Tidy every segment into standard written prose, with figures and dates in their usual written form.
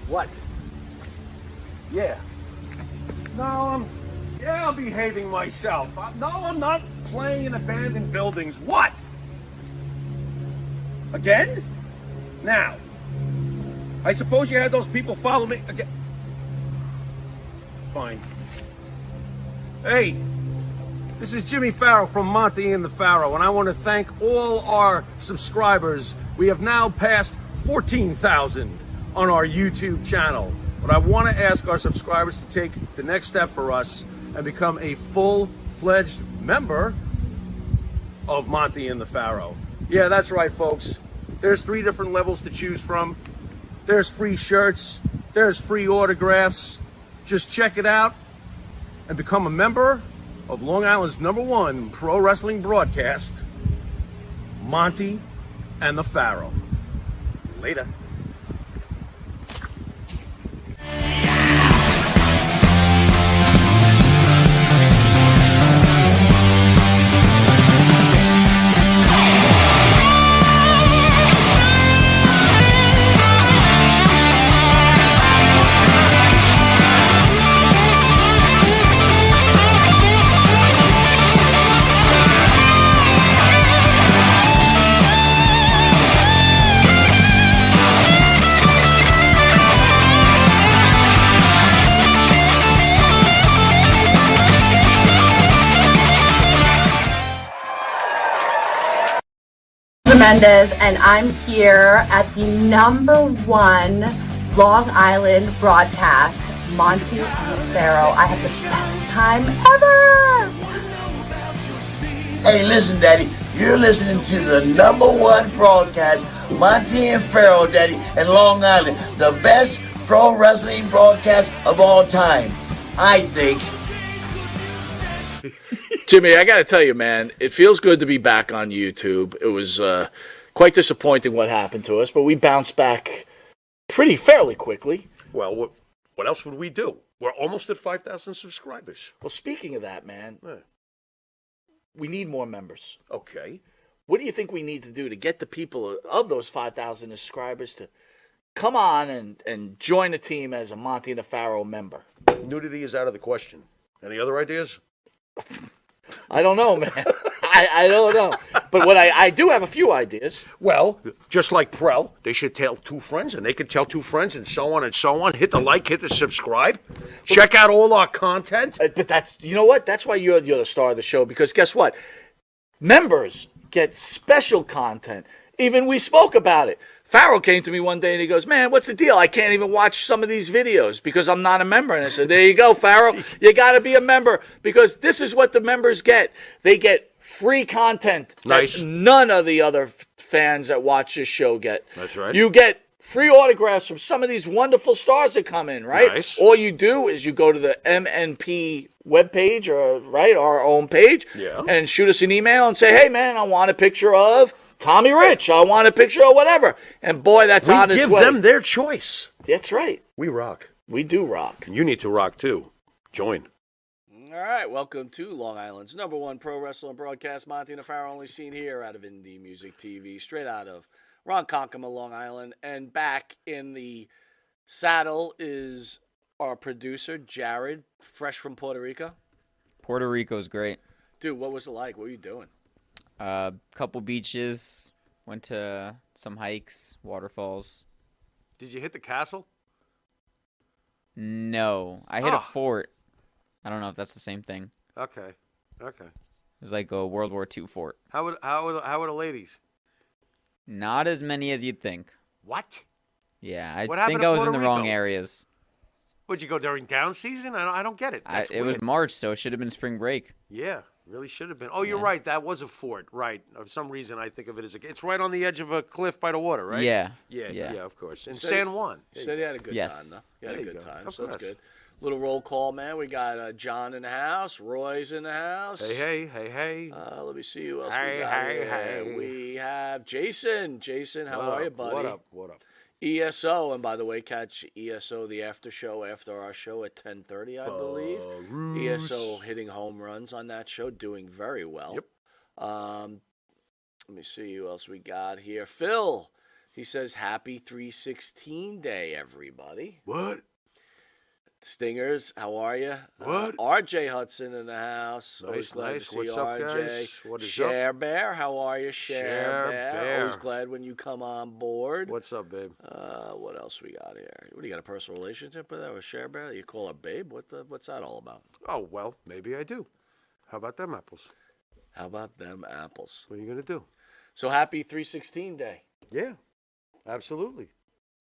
What? Yeah. No, I'm behaving myself. No, I'm not playing in abandoned buildings. What? Again? Now, I suppose you had those people follow me again. Fine. Hey, this is Jimmy Pharaoh from Monte and the Pharaoh, and I want to thank all our subscribers. We have now passed 14,000 on our YouTube channel. But I want to ask our subscribers to take the next step for us and become a full-fledged member of Monte and the Pharaoh. Yeah, that's right, folks. There's 3 different levels to choose from. There's free shirts. There's free autographs. Just check it out and become a member of Long Island's #1 pro wrestling broadcast, Monte and the Pharaoh. Later. Mendez, and I'm here at the #1 Long Island broadcast, Monte and the Pharaoh. I had the best time ever! Hey, listen, Daddy, you're listening to the #1 broadcast, Monte and Pharaoh, Daddy, in Long Island. The best pro wrestling broadcast of all time, I think. Jimmy, I got to tell you, man, it feels good to be back on YouTube. It was quite disappointing what happened to us, but we bounced back fairly quickly. Well, what else would we do? We're almost at 5,000 subscribers. Well, speaking of that, man, we need more members. Okay. What do you think we need to do to get the people of those 5,000 subscribers to come on and join the team as a Monte and the Pharaoh member? Nudity is out of the question. Any other ideas? I don't know, man. I don't know. But what I do have a few ideas. Well, just like Prel, they should tell 2 friends, and they could tell 2 friends, and so on and so on. Hit the like, hit the subscribe. Check out all our content. But that's, you know what? That's why you're the star of the show, because guess what? Members get special content. Even we spoke about it. Pharaoh came to me one day and he goes, man, what's the deal? I can't even watch some of these videos because I'm not a member. And I said, there you go, Pharaoh. You got to be a member because this is what the members get. They get free content Nice. that none of the other fans that watch this show get. That's right. You get free autographs from some of these wonderful stars that come in, right? Nice. All you do is you go to the MNP webpage, or right, our own page, and shoot us an email and say, hey, man, I want a picture of Tommy Rich. I want a picture of whatever. And boy, that's on its way. We give them their choice. That's right. We rock. We do rock. And you need to rock, too. Join. All right, welcome to Long Island's #1 pro wrestling broadcast, Monte and the Pharaoh, only seen here out of Indie Music TV, straight out of Ronkonkoma, Long Island. And back in the saddle is our producer, Jared, fresh from Puerto Rico. Puerto Rico's great. Dude, what was it like? What were you doing? Couple beaches, went to some hikes, waterfalls. Did you hit the castle? No, I hit a fort. I don't know if that's the same thing. Okay. It was like a World War II fort. How were the ladies? Not as many as you'd think. What? Yeah, I What happened think to I was in Puerto the wrong Rico? areas. Would you go during down season? I don't get it. It was March, so it should have been spring break. Yeah, really should have been. Oh, you're Yeah. right. That was a fort, right? For some reason, I think of it as it's right on the edge of a cliff by the water, right? Yeah. Yeah, of course. In So San Juan. You said you had a good Yes. time, though. You had There a you good go. time, Of so that's course. good. Little roll call, man. We got John in the house. Roy's in the house. Hey. Let me see who else Hey, we got hey, here. hey. We have Jason. Jason, how are you, buddy? What up? ESO, and by the way, catch ESO the after show after our show at 10:30, I believe. ESO hitting home runs on that show, doing very well. Yep. Let me see who else we got here. Phil. He says, happy 316 day, everybody. What? Stingers, how are you? What? RJ Hudson in the house. Nice, Always glad nice. to see What's you, up, RJ. guys? What is Share Bear, how are you, Share Bear? Always glad when you come on board. What's up, babe? What else we got here? What do you got, a personal relationship with that with Share Bear? You call her babe? What's that all about? Oh, well, maybe I do. How about them apples? How about them apples? What are you going to do? So happy 316 day. Yeah, absolutely.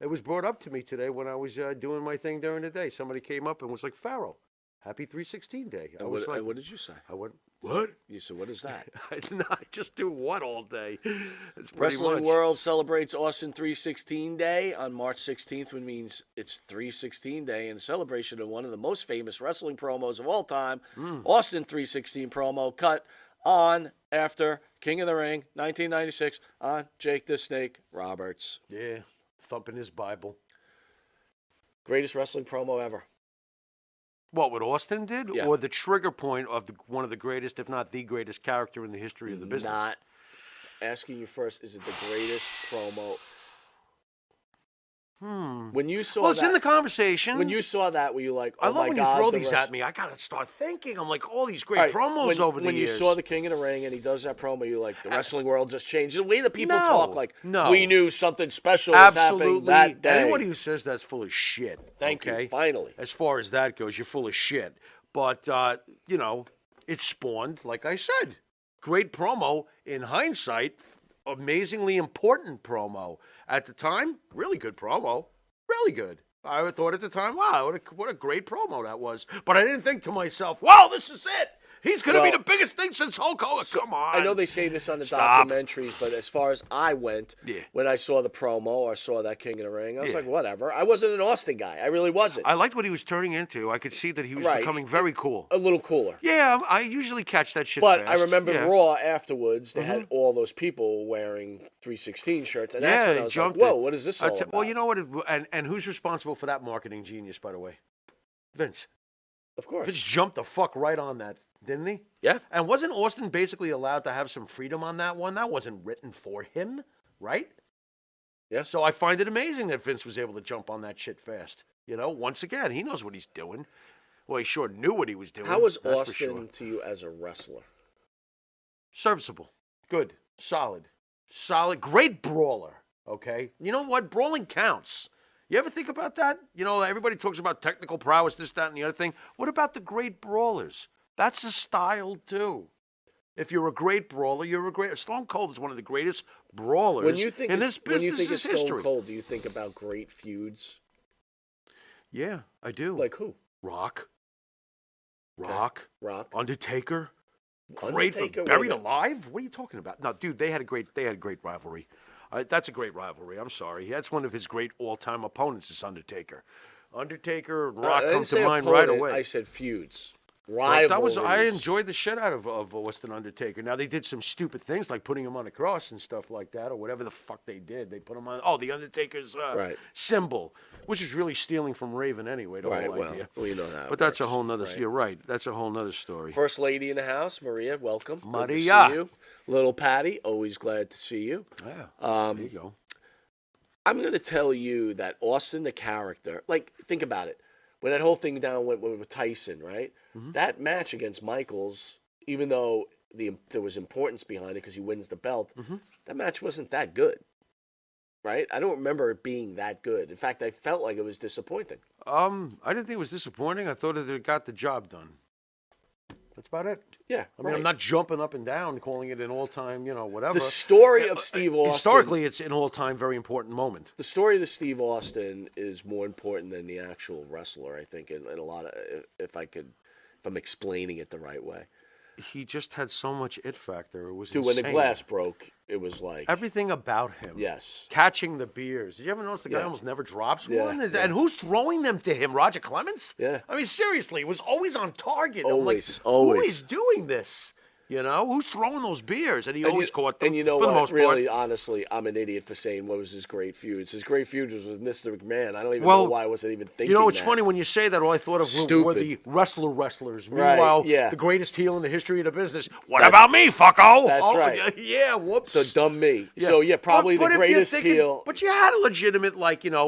It was brought up to me today when I was doing my thing during the day. Somebody came up and was like, Pharaoh, happy 316 day. I was like, what did you say? I went, what? You said, what is that? I just do what all day? It's pretty Wrestling much. World celebrates Austin 316 Day on March 16th, which means it's 316 Day in celebration of one of the most famous wrestling promos of all time, Austin 316 promo cut on after King of the Ring 1996 on Jake the Snake Roberts. Yeah, thumping his Bible. Greatest wrestling promo ever. What Austin did? Yeah. Or the trigger point of one of the greatest, if not the greatest character in the history of the business? Not asking you first, is it the greatest promo? When you saw it's that, in the conversation. when you saw that, were you like, oh I love my when God, you throw the these rest- at me. I got to start thinking. I'm like, all these great All right, promos over the when years. you saw the King of the Ring and he does that promo, you like, the wrestling world just changed. The way that people No, talk, like, no. we knew something special was happening Absolutely. that day. Anybody who says that's full of shit. Thank okay? you, finally. As far as that goes, you're full of shit. But, it spawned, like I said, great promo. In hindsight, amazingly important promo. At the time, really good promo. Really good. I thought at the time, wow, what a great promo that was. But I didn't think to myself, wow, this is it. He's going to be Well, the biggest thing since Hulk Hogan. Come on. I know they say this on the Stop. documentaries, but as far as I went, Yeah. when I saw the promo or saw that King of the Ring, I was Yeah. like, whatever. I wasn't an Austin guy. I really wasn't. I liked what he was turning into. I could see that he was Right. becoming very cool. A little cooler. Yeah, I usually catch that shit But fast. I remember yeah. Raw afterwards, they had all those people wearing 316 shirts, and that's Yeah, when I it was jumped like, whoa, it. what is this all about? Well, you know what? And who's responsible for that marketing genius, by the way? Vince. Of course. Vince jumped the fuck right on that, didn't he? Yeah. And wasn't Austin basically allowed to have some freedom on that one? That wasn't written for him, right? Yeah. So I find it amazing that Vince was able to jump on that shit fast. Once again, he knows what he's doing. Well, he sure knew what he was doing. How was that's for Austin sure. to you as a wrestler? Serviceable. Good. Solid. Great brawler. Okay? You know what? Brawling counts. You ever think about that? Everybody talks about technical prowess, this, that, and the other thing. What about the great brawlers? That's a style, too. If you're a great brawler, you're a great... Stone Cold is one of the greatest brawlers When you think in this when you business's think of history. Stone Cold, do you think about great feuds? Yeah, I do. Like who? Rock. Rock. Undertaker. Undertaker, Buried wait a minute. Alive? What are you talking about? No, dude, they had a great rivalry. That's a great rivalry. I'm sorry. That's one of his great all-time opponents is Undertaker. Undertaker and Rock I come didn't to say mind right opponent, away. I said feuds. But Rivalries. I enjoyed the shit out of Austin Undertaker. Now, they did some stupid things like putting him on a cross and stuff like that, or whatever the fuck they did. They put him on, the Undertaker's Right. symbol, which is really stealing from Raven anyway, the Right, whole well, idea. we know that. But that's a whole nother, right. you're right, that's a whole nother story. First lady in the house, Maria, welcome. Good to Maria. see you. Little Patty, always glad to see you. Yeah, there you go. I'm going to tell you that Austin, the character, like, think about it. When that whole thing down went with Tyson, right? Mm-hmm. That match against Michaels, even though there was importance behind it because he wins the belt, Mm-hmm. that match wasn't that good, right? I don't remember it being that good. In fact, I felt like it was disappointing. I didn't think it was disappointing. I thought that it got the job done. That's about it. Yeah, I mean, I'm not jumping up and down calling it an all-time, whatever. The story of Steve Austin. Historically, it's an all-time very important moment. The story of the Steve Austin is more important than the actual wrestler, I think, in a lot of, if I'm explaining it the right way. He just had so much it factor. It was Dude, when the insane. glass broke, it was like, Everything about him. yes. Catching the beers. Did you ever notice the guy Yeah. almost never drops Yeah, one? yeah. And who's throwing them to him? Roger Clemens? Yeah. I mean, seriously, he was always on target. Always, I'm like, always. who is doing this? You know, who's throwing those beers? And he And always caught them. And you know for the what? most Really, part. honestly, I'm an idiot for saying what was his great feud. His great feud was with Mr. McMahon. I don't even know why I wasn't even thinking. You know, it's that. funny when you say that. All I thought of were Stupid. the wrestlers. Right, Meanwhile, yeah. the greatest heel in the history of the business. What about me, fucko? That's right. Yeah, whoops. So dumb me. So yeah, probably But the if you're greatest thinking- heel. But you had a legitimate,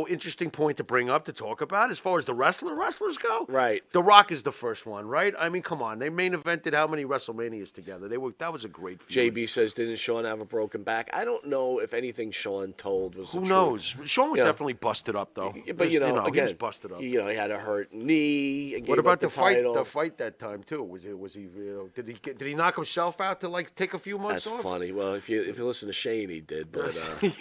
interesting point to bring up to talk about as far as the wrestlers go. Right. The Rock is the first one, right? I mean, come on. They main evented how many WrestleManias together? That was a great feud. JB says, didn't Sean have a broken back? I don't know if anything Sean told was the Who truth. knows? Sean was Yeah. definitely busted up, though. But he again, was busted up. he had a hurt knee. And What gave about up the fight? title. The fight that time too. Was he? Did he knock himself out to take a few months That's off? funny. Well, if you listen to Shane, he did, but I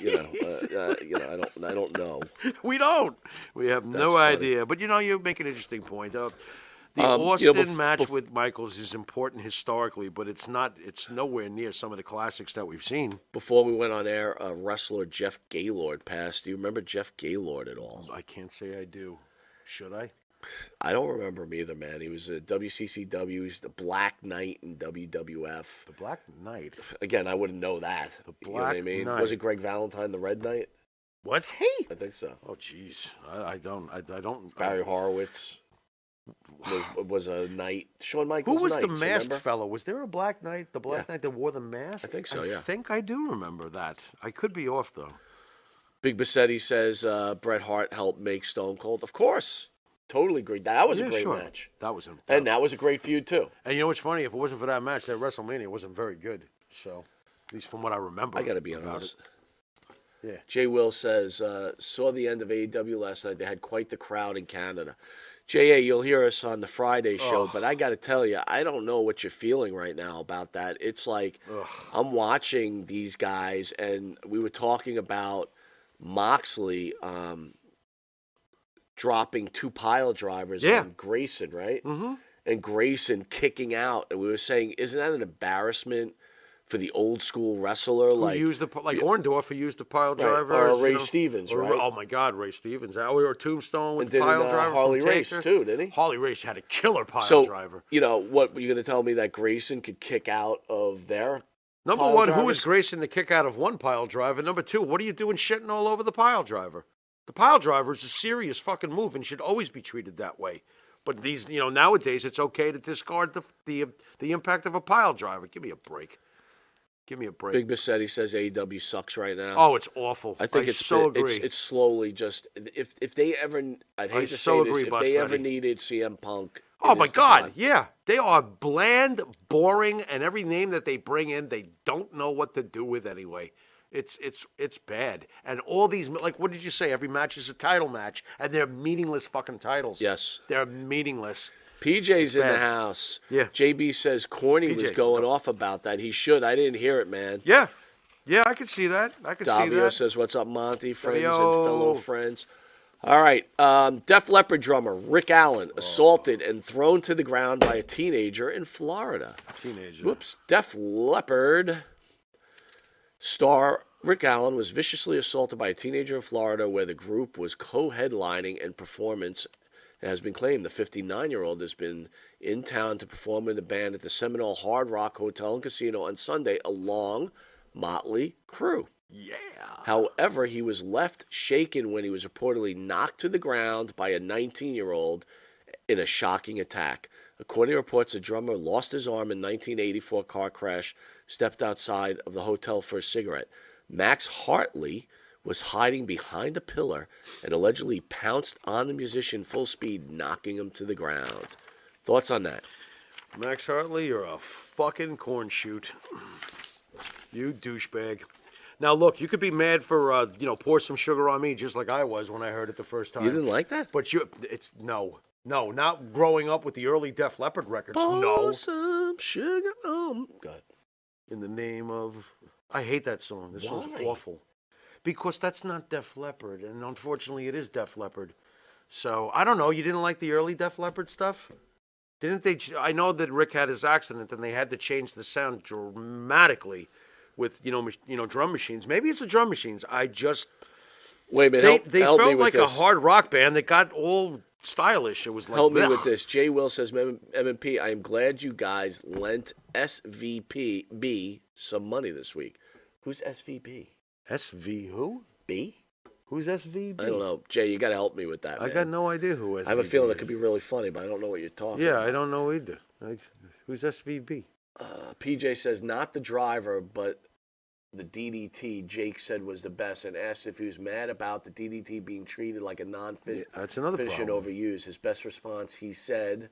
don't know. We don't. We have That's no funny. idea. But you make an interesting point. The Austin match with Michaels is important historically, but it's not. It's nowhere near some of the classics that we've seen. Before we went on air, wrestler Jeff Gaylord passed. Do you remember Jeff Gaylord at all? I can't say I do. Should I? I don't remember him either, man. He was at WCCW. He's the Black Knight in WWF. The Black Knight. Again, I wouldn't know that. The You know what I Black mean? Knight. Was it Greg Valentine, the Red Knight? Was he? I think so. Oh, jeez. I don't. Barry Horowitz was a knight. Shawn Who Michaels. was the knights, masked remember? fellow? Was there a Black Knight? The Black Yeah. Knight that wore the mask? I think so, yeah. I think I do remember that. I could be off though. Big Bassetti says Bret Hart helped make Stone Cold. Of course. Totally agree. That was a great sure. match. That was him. And that was a great feud, too. And you know what's funny? If it wasn't for that match, that WrestleMania wasn't very good. So, at least from what I remember. I got to be about honest. it. Yeah. Jay Will says, saw the end of AEW last night. They had quite the crowd in Canada. J.A., you'll hear us on the Friday show, but I got to tell you, I don't know what you're feeling right now about that. It's like I'm watching these guys, and we were talking about Moxley dropping 2 pile drivers on Grayson, right? Mm-hmm. And Grayson kicking out. And we were saying, isn't that an embarrassment for the old school wrestler? Who used Orndorff, who used the pile driver. Or Ray Stevens, right? Oh, my God, Ray Stevens. Or Tombstone with And the did pile driver. Harley from Race, Taker. too, didn't he? Harley Race had a killer pile driver. What were you going to tell me that Grayson could kick out of their Number pile one, drivers? who is Grayson to kick out of one pile driver? Number two, what are you doing shitting all over the pile driver? The pile driver is a serious fucking move and should always be treated that way. But these, nowadays it's okay to discard the impact of a pile driver. Give me a break. Give me a break. Big Bassetti says AEW sucks right now. Oh, it's awful. I think it's so agree. It's slowly just if they ever I'd hate to so say this agree, if they ever Bassetti. needed CM Punk. Oh it my is the God, time. yeah. They are bland, boring, and every name that they bring in, they don't know what to do with anyway. It's bad. And all these, what did you say? Every match is a title match, and they're meaningless fucking titles. Yes. They're meaningless. PJ's in the bad. house. Yeah. JB says Corny was PJ, going off about that. He should. I didn't hear it, man. Yeah. Yeah, I could see that. I could see Davio that. says, "What's up, Monte? Friends and Davio. fellow friends." All right. Def Leppard drummer Rick Allen assaulted and thrown to the ground by a teenager in Florida. Whoops. Def Leppard star Rick Allen was viciously assaulted by a teenager in Florida where the group was co-headlining and performance. It has been claimed the 59-year-old has been in town to perform with the band at the Seminole Hard Rock Hotel and Casino on Sunday along Motley Crue. Yeah. However, he was left shaken when he was reportedly knocked to the ground by a 19-year-old in a shocking attack. According to reports, the drummer lost his arm in 1984 car crash, stepped outside of the hotel for a cigarette. Max Hartley was hiding behind a pillar and allegedly pounced on the musician full speed, knocking him to the ground. Thoughts on that? Max Hartley, you're a fucking corn shoot. You douchebag. Now, look, you could be mad for, pour some sugar on me, just like I was when I heard it the first time. You didn't like that? But no, not growing up with the early Def Leppard records. Pour No. some sugar on. God. In the name of, I hate that song. This song's Why? awful. Because that's not Def Leppard, and unfortunately, it is Def Leppard. So I don't know. You didn't like the early Def Leppard stuff? Didn't they? I know that Rick had his accident, and they had to change the sound dramatically with drum machines. Maybe it's the drum machines. I just Wait a minute. they help me felt with like this. a hard rock band that got all stylish. It was like Help me ugh. with this. Jay Will says, MMP, I am glad you guys lent SVP some money this week. Who's SVP? SV who? B? Who's SVB? I don't know. Jay, you got to help me with that, I man. got no idea who SVB I have a feeling it is. could be really funny, but I don't know what you're talking Yeah, about. I don't know either. Who's SVB? PJ says, not the driver, but the DDT Jake said was the best, and asked if he was mad about the DDT being treated like a That's another non-finisher and problem. overused. His best response, he said,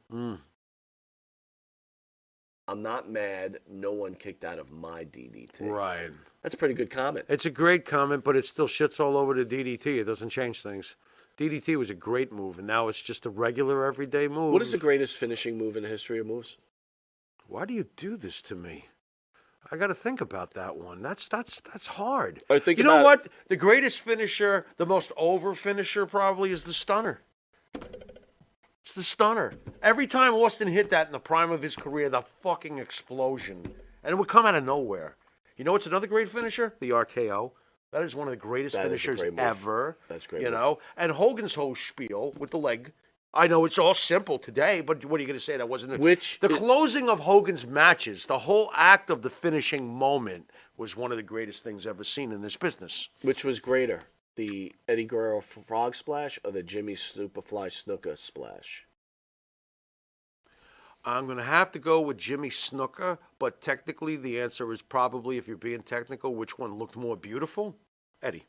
I'm not mad. No one kicked out of my DDT. Right. That's a pretty good comment. It's a great comment, but it still shits all over the DDT. It doesn't change things. DDT was a great move, and now it's just a regular everyday move. What is the greatest finishing move in the history of moves? Why do you do this to me? I got to think about that one. That's hard. Or think You know about- what? The greatest finisher, the most over finisher, probably is the stunner. It's the stunner. Every time Austin hit that in the prime of his career, the fucking explosion, and it would come out of nowhere. You know what's another great finisher? The RKO. That is one of the greatest That is a finishers great move. ever. That's a great You move. know, and Hogan's whole spiel with the leg. I know it's all simple today, but what are you going to say? That wasn't the closing of Hogan's matches. The whole act of the finishing moment was one of the greatest things ever seen in this business. Which was greater, the Eddie Guerrero frog splash or the Jimmy Superfly Snuka splash? I'm going to have to go with Jimmy Snuka, but technically the answer is probably, if you're being technical, which one looked more beautiful? Eddie.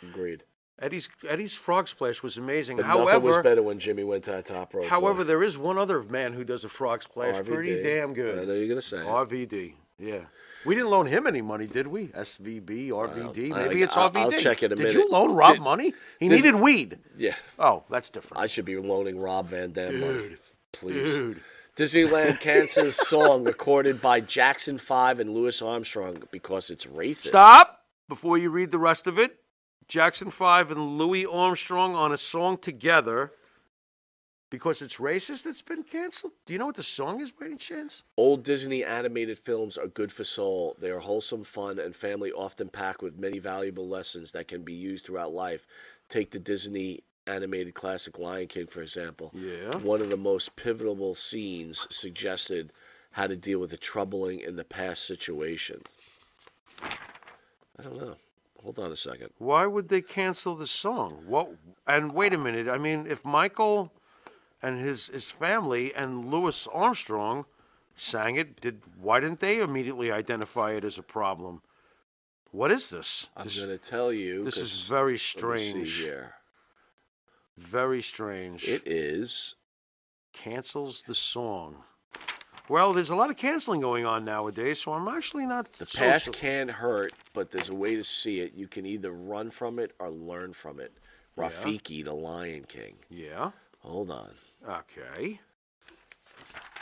Agreed. Eddie's frog splash was amazing. But However, nothing was better when Jimmy went to that top rope. However, boy. there is one other man who does a frog splash RVD. pretty damn good. I know you're going to say it. RVD, yeah. We didn't loan him any money, did we? SVB, RVD. I'll- Maybe it's I'll- RVD. I'll check in a Did minute. you loan Rob Did- money? He this- needed weed. Yeah. Oh, that's different. I should be loaning Rob Van Dam money. Dude. Please. Dude. Disneyland cancels song recorded by Jackson 5 and Louis Armstrong because it's racist. Stop before you read the rest of it. Jackson 5 and Louis Armstrong on a song together because it's racist. It's been canceled. Do you know what the song is, by any chance? Old Disney animated films are good for soul. They are wholesome, fun, and family often packed with many valuable lessons that can be used throughout life. Take the Disney animated classic Lion King, for example. Yeah. One of the most pivotal scenes suggested how to deal with a troubling in the past situation. I don't know. Hold on a second. Why would they cancel the song? What? And wait a minute. I mean, if Michael and his family and Louis Armstrong sang it, why didn't they immediately identify it as a problem? What is this? I'm going to tell you. This 'cause- is very let me strange. see here. Very strange. It is. Cancels the song. Well, there's a lot of canceling going on nowadays, so I'm actually not. The so past su- can hurt, but there's a way to see it. You can either run from it or learn from it. Yeah. Rafiki, the Lion King. Yeah. Hold on. Okay.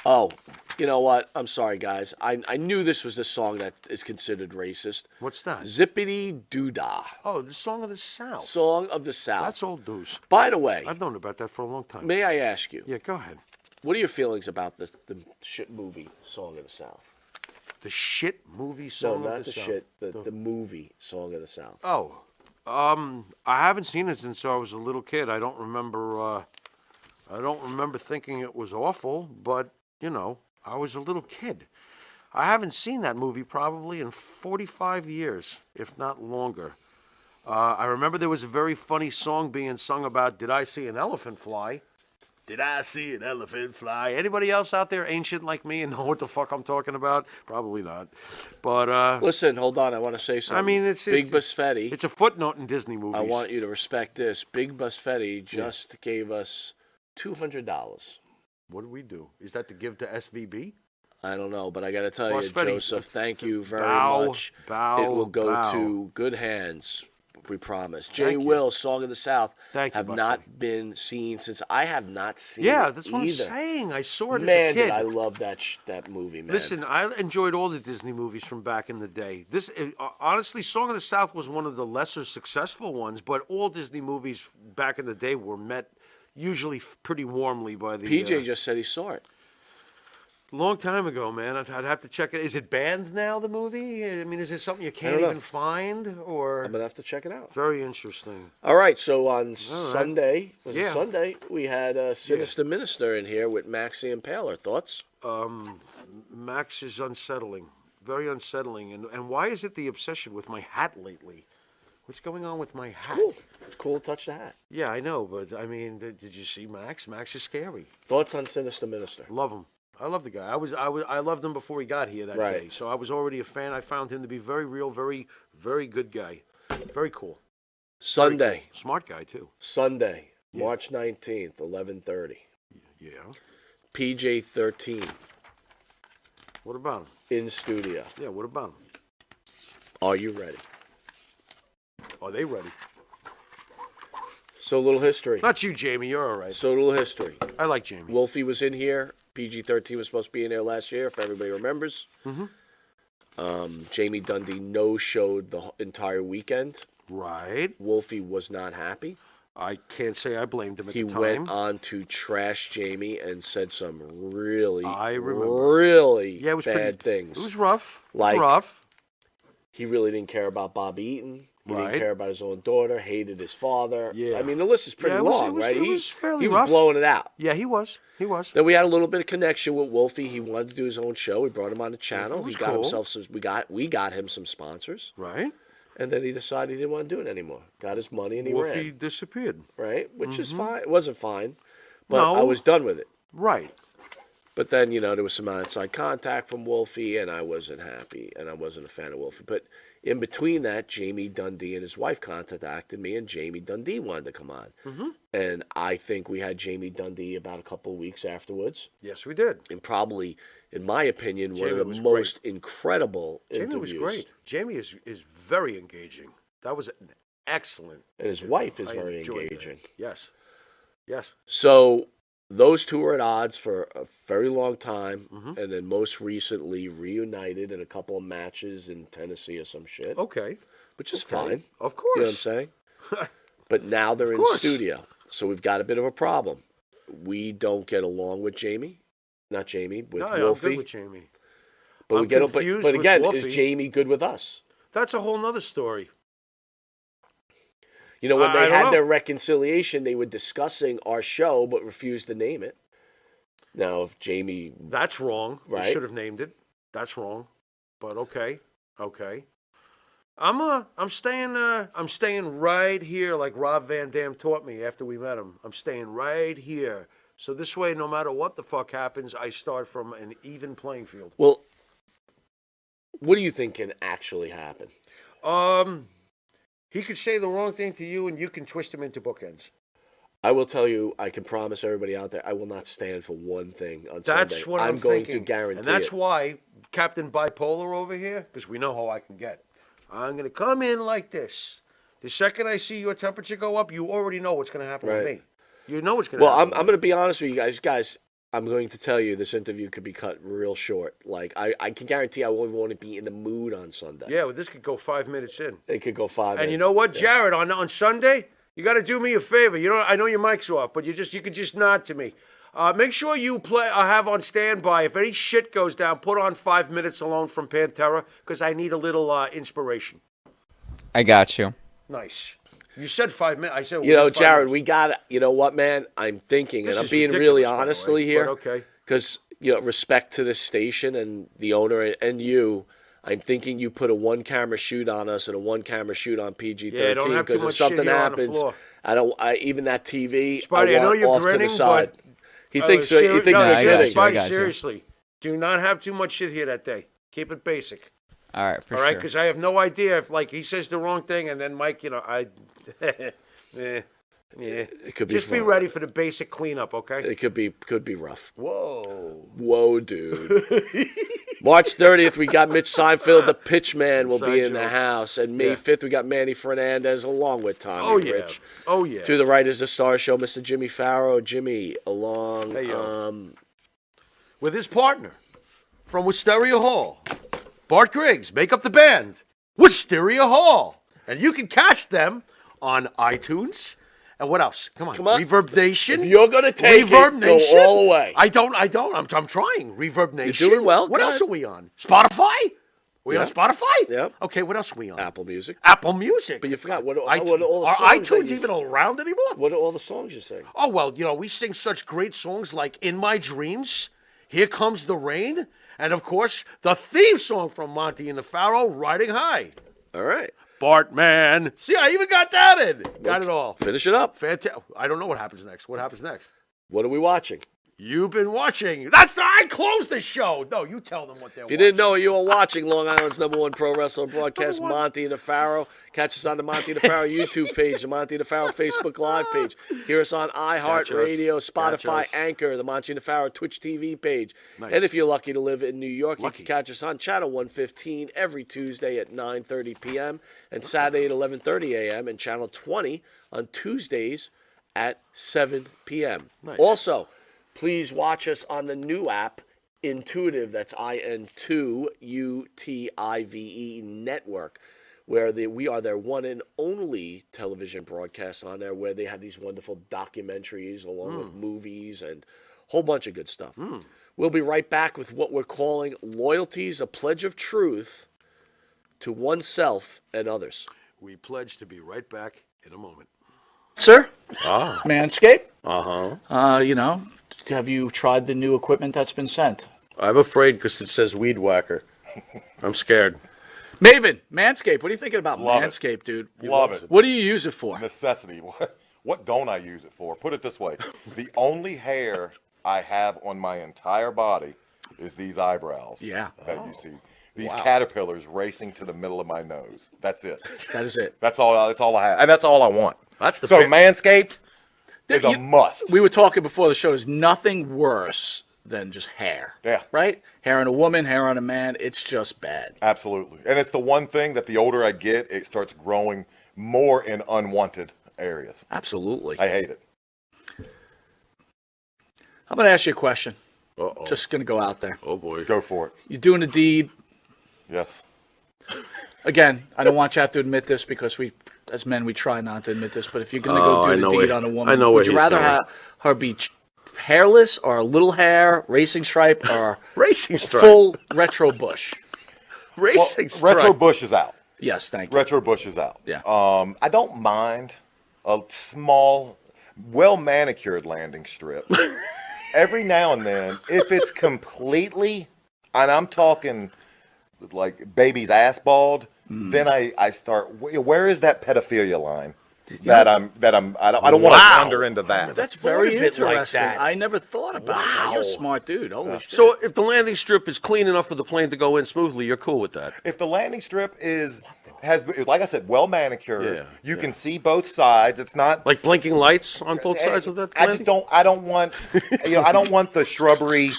Oh, you know what? I'm sorry, guys. I knew this was the song that is considered racist. What's that? Zippity Doodah. Oh, the Song of the South. Song of the South. That's old news. By the way, I've known about that for a long time. may I ask you, Yeah, go ahead. what are your feelings about the shit movie Song of the South? The shit movie No, Song not of the the South. shit. The movie Song of the South. Oh, I haven't seen it since I was a little kid. I don't remember. I don't remember thinking it was awful, but you know, I was a little kid. I haven't seen that movie probably in 45 years, if not longer. I remember there was a very funny song being sung about "Did I see an elephant fly?" Did I see an elephant fly? Anybody else out there ancient like me and know what the fuck I'm talking about? Probably not. But Listen, hold on. I want to say something. I mean, Big Busfetti. it's a footnote in Disney movies. I want you to respect this. Big Busfetti just gave us $200. What do we do? Is that to give to SVB? I don't know, but I got to tell you, Busfetti, Joseph, thank you very bow, much. bow, it will go bow. to good hands. We promise. Jay Thank you. Will, Song of the South, Thank you, have Busfetti. not been seen since I have not seen Yeah, it that's what I'm either. saying. I saw it Man, as a kid. did I love that movie, man. Listen, I enjoyed all the Disney movies from back in the day. Honestly, Song of the South was one of the lesser successful ones, but all Disney movies back in the day were met usually pretty warmly by the. PJ just said he saw it. Long time ago, man. I'd have to check it. Is it banned now, the movie? I mean, is it something you can't don't know. even find? Or I'm gonna have to check it out. very interesting. All right, so on right. Sunday, Yeah. Sunday, we had Sinister Minister in here with Maxie and Paler. Thoughts? Max is unsettling. Very unsettling. And why is it the obsession with my hat lately? What's going on with my hat? Cool. It's cool to touch the hat. Yeah, I know, but I mean, did you see Max? Max is scary. Thoughts on Sinister Minister? Love him. I love the guy. I loved him before he got here that Right. day. So I was already a fan. I found him to be very real, very, very good guy. Very cool. Sunday. Smart guy too. Sunday, March 19th, 11:30. Yeah. PJ-13 What about him? in studio. Yeah, what about him? Are you ready? Are they ready? So a little history. Not you, Jamie. You're all right. So a little history. I like Jamie. Wolfie was in here. PG-13 was supposed to be in there last year, if everybody remembers. Jamie Dundee no-showed the entire weekend. Right. Wolfie was not happy. I can't say I blamed him at He the time. went on to trash Jamie and said some really, I remember. really Yeah, it was bad pretty, things. It was rough. It was Like- rough. He really didn't care about Bobby Eaton. He Right. didn't care about his own daughter. Hated his father. Yeah. I mean, the list is pretty Yeah, it was- long, it was- right? it was fairly he was rough. blowing it out. Yeah, he was. He was. Then we had a little bit of connection with Wolfie. He wanted to do his own show. We brought him on the channel. was He got cool. himself some. We got him some sponsors, Right. and then he decided he didn't want to do it anymore. Got his money and he Wolfie ran. disappeared. Right, which is fine. It wasn't fine, but No. I was done with it. Right. But then, there was some outside contact from Wolfie, and I wasn't happy, and I wasn't a fan of Wolfie. But in between that, Jamie Dundee and his wife contacted me, and Jamie Dundee wanted to come on. And I think we had Jamie Dundee about a couple of weeks afterwards, Yes, we did. and probably, in my opinion, one Jamie of was the great. most incredible Jamie interviews. was great. Jamie is very engaging. That was an excellent. And his wife is I very enjoyed that. engaging. Yes. Yes. So those two were at odds for a very long time, Mm-hmm. and then most recently reunited in a couple of matches in Tennessee or some shit, Okay. which is Okay. fine. Of course. You know what I'm saying? But now they're in course. studio, so we've got a bit of a problem. We don't get along with Jamie, not Jamie, with No, I'm Wolfie. good with Jamie. But we I'm get, confused but with again, Wolfie. is Jamie good with us? That's a whole nother story. When I they don't had know. their reconciliation, they were discussing our show, but refused to name it. Now, if Jamie, That's wrong. Right. You should have named it. That's wrong. But okay. Okay. I'm staying right here like Rob Van Dam taught me after we met him. I'm staying right here. So this way, no matter what the fuck happens, I start from an even playing field. well, what do you think can actually happen? He could say the wrong thing to you, and you can twist him into bookends. I will tell you, I can promise everybody out there, I will not stand for one thing on That's Sunday. what I'm going thinking. to guarantee and that's it. why Captain Bipolar over here, because we know how I can get. I'm going to come in like this. The second I see your temperature go up, you already know what's going to happen with Right. me. You know what's going to Well, happen. I'm going to be honest with you guys. Guys, I'm going to tell you this interview could be cut real short. Like, I can guarantee I won't even want to be in the mood on Sunday. Yeah, well, this could go 5 minutes in. It could go 5 And you minutes. know what, Jared? On Sunday, you got to do me a favor. I know your mic's off, but you could just nod to me. Make sure you have on standby. If any shit goes down, put on 5 minutes alone from Pantera because I need a little inspiration. I got you. Nice. You said 5 minutes. I said. Jared, we got it. You know what, man? I'm thinking, This and I'm is being ridiculous, really by the way, honestly here. but okay. Because, respect to this station and the owner and you, I'm thinking you put a one-camera shoot on us and a one-camera shoot on PG-13. Yeah, don't have too because if much shit something here on the happens, floor. even that TV, Spidey, I know want you're off to grinning, the side. but He thinks he thinks no, they're I got kidding. you, I Spidey, got you. seriously, do not have too much shit here that day. Keep it basic. All right, for All right, sure. because I have no idea if he says the wrong thing and then Mike, yeah. It could be Just be fun. ready for the basic cleanup, okay? It could be rough. Whoa. Dude. March 30th, we got Mitch Seinfeld, the pitchman, will be Inside in the joke. house. And May Yeah. 5th, we got Manny Fernandez along with Tommy Oh, yeah. Rich. Oh, yeah. To the right is the star show, Mr. Jimmy Pharaoh. Jimmy, along. Hey, yo. With his partner from Wisteria Hall, Bart Griggs, make up the band, Wisteria Hall. And you can catch them on iTunes And what else? Come on. Come on. Reverb Nation. If you're gonna take Reverb it, Nation. go all the way. I don't. I'm trying. Reverb Nation. doing well. What Go else ahead. are we on? Spotify? We on Yep. Spotify? Yep. Okay, what else are we on? Apple Music. Apple Music. But you forgot what are all the Are songs that iTunes you even sing? around anymore? What are all the songs you sing? Oh, well, we sing such great songs like In My Dreams, Here Comes the Rain, and, of course, the theme song from Monte and the Pharaoh, Riding High. All right. Bartman. See, I even got that in. Got it all. Finish it up. Fantastic. I don't know what happens next. What happens next? What are we watching? You've been watching. I closed the show. No, you tell them what they're If you didn't know what you were watching, Long Island's #1 pro wrestling broadcast, Monte and the Pharaoh. Catch us on the Monte and the Pharaoh YouTube page, the Monte and the Pharaoh Facebook Live page. Hear us on iHeartRadio, Spotify, Anchor, the Monte and the Pharaoh Twitch TV page. Nice. And if you're lucky to live in New York, you can catch us on Channel 115 every Tuesday at 9:30 p.m. and Saturday at 11:30 a.m. and Channel 20 on Tuesdays at 7 p.m. Nice. Also, please watch us on the new app, Intuitive, that's IN2UTIVE Network, where we are their one and only television broadcast on there, where they have these wonderful documentaries along with movies and a whole bunch of good stuff. We'll be right back with what we're calling Loyalties, a Pledge of Truth to Oneself and Others. We pledge to be right back in a moment. Sir? Ah. Manscaped? Uh-huh. Have you tried the new equipment that's been sent? I'm afraid because it says Weed Whacker. I'm scared. Maven, Manscaped, what are you thinking about Love it. Manscaped, dude? Love it. What do you use it for? Necessity. What don't I use it for? Put it this way. The only hair I have on my entire body is these eyebrows. Yeah. That you see. These caterpillars racing to the middle of my nose. That's it. That is it. That's all I have. And that's all I want. That's the So Manscaped is a You- must. We were talking before the show. There's nothing worse than just hair. Yeah. Right? Hair on a woman, hair on a man. It's just bad. Absolutely. And it's the one thing that the older I get, it starts growing more in unwanted areas. Absolutely. I hate it. I'm going to ask you a question. Uh-oh. Just going to go out there. Oh, boy. Go for it. You're doing a deed. Yes. Again, I don't want you to have to admit this because we, as men, we try not to admit this. But if you're going to Oh, go I do know a deed where- on a woman, I know where would you he's rather going. have her be hairless or a little hair, racing stripe, or Racing stripe. full retro bush? Racing stripe. Retro Bush is out. Yes, thank you. Retro Bush is out. Yeah. I don't mind a small, well manicured landing strip. Every now and then, if it's completely, and I'm talking like baby's ass bald, then I start. Where is that pedophilia line? I don't want to Wow. wander into that. That's thought very of it like interesting. that. I never thought about that. You're a Wow. smart dude. Holy shit. So if the landing strip is clean enough for the plane to go in smoothly, you're cool with that? If the landing strip has, like I said, well manicured, Yeah, you can see both sides. It's not Like blinking lights on both sides of that I landing? just don't. I don't want. I don't want the shrubbery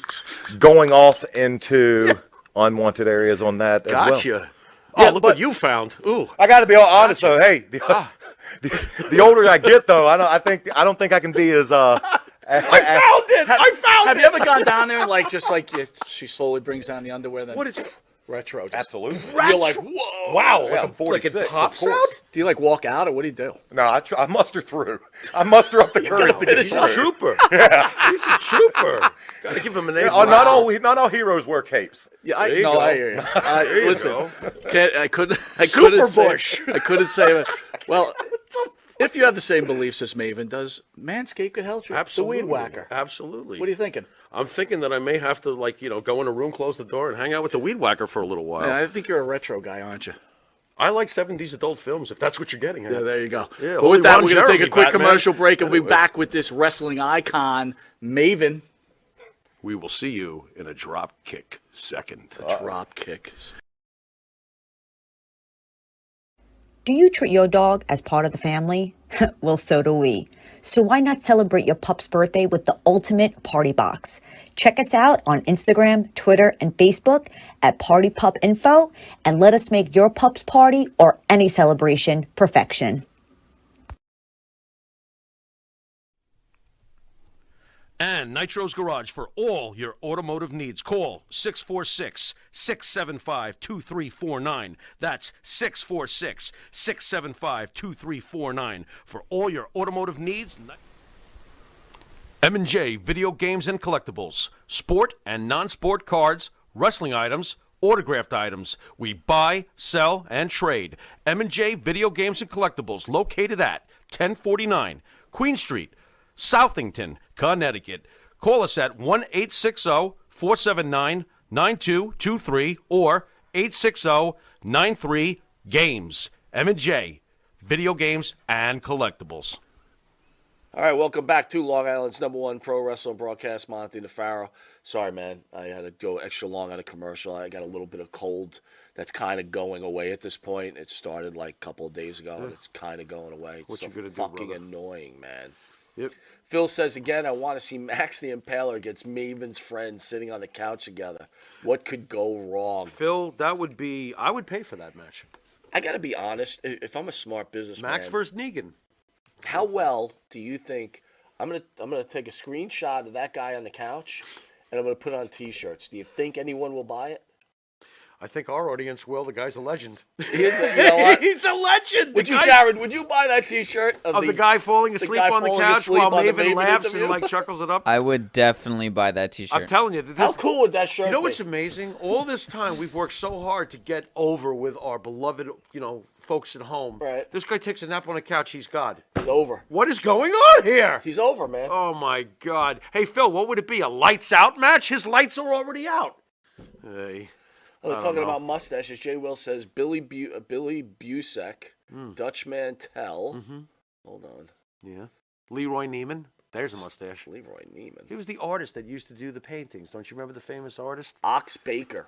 going off into unwanted areas on that as well. Gotcha. Yeah, Oh, look but- what you found. Ooh. I got to be all honest though. Hey, the older I get though, I don't think I can be as I found it! I found have it! you ever gone down there and she slowly brings down the underwear? Then What is retro? Just, Absolutely. You're like, whoa! Wow, Yeah, like, I'm 46, like it of pops course. out? Do you like walk out or what do you do? No, I muster through. I muster up the courage to get He's a through. trooper. He's a trooper. Gotta give him an A. Not all heroes wear capes. Yeah, There you go. I hear you. There you Listen, go. I couldn't Super say. Bush. I couldn't say. Well, if you have the same beliefs as Maven, does Manscaped could help you? Absolutely. The weed whacker. Absolutely. What are you thinking? I'm thinking that I may have to, go in a room, close the door, and hang out with the weed whacker for a little while. Yeah, I think you're a retro guy, aren't you? I like 70s adult films, if that's what you're getting at. Yeah, there you go. Yeah, But only with that, Ron we're going to take Jeremy, a quick Batman. commercial break and we'll be Anyway. back with this wrestling icon, Maven. We will see you in a drop kick second. Drop kick. Do you treat your dog as part of the family? Well, so do we. So why not celebrate your pup's birthday with the ultimate party box? Check us out on Instagram, Twitter, and Facebook at Party Pup Info, and let us make your pup's party or any celebration perfection. And Nitro's Garage for all your automotive needs. Call 646-675-2349. That's 646-675-2349 for all your automotive needs. M&J Video Games and Collectibles. Sport and non-sport cards, wrestling items, autographed items. We buy, sell, and trade. M&J Video Games and Collectibles, located at 1049 Queen Street, Southington, Connecticut. Call us at 1-860-479-9223 or 860-93-GAMES. M&J Video Games and Collectibles. All right, welcome back to Long Island's #1 pro wrestling broadcast, Monte and Pharaoh. Sorry, man, I had to go extra long on a commercial. I got a little bit of cold that's kind of going away at this point. It started like a couple of days ago, and it's kind of going away. It's What so you gonna do, fucking brother? annoying, man. Yep. Phil says, again, I want to see Max the Impaler against Maven's friends sitting on the couch together. What could go wrong? Phil, that would be, I would pay for that match. I got to be honest. If I'm a smart businessman, Max versus Negan. how well do you think I'm gonna take a screenshot of that guy on the couch and I'm gonna put it on T-shirts? Do you think anyone will buy it? I think our audience will. The guy's a legend. He is you know what? He's a legend. Would you, Jared? Would you buy that T-shirt Of the guy falling asleep guy on the falling couch asleep while on the Maven Maven laughs interview? and like chuckles it up? I would definitely buy that T-shirt. I'm telling you. How cool would that shirt You know be? what's amazing? All this time we've worked so hard to get over with our beloved, folks at home. Right. This guy takes a nap on the couch. He's God. He's over. What is going on here? He's over, man. Oh my God. Hey Phil, what would it be? A lights out match? His lights are already out. Hey. We're I don't talking know. about mustaches. Jay Will says Billy Busek, Dutch Mantel. Hold on, Yeah. Leroy Neiman. There's a mustache. Leroy Neiman. He was the artist that used to do the paintings. Don't you remember the famous artist? Ox Baker.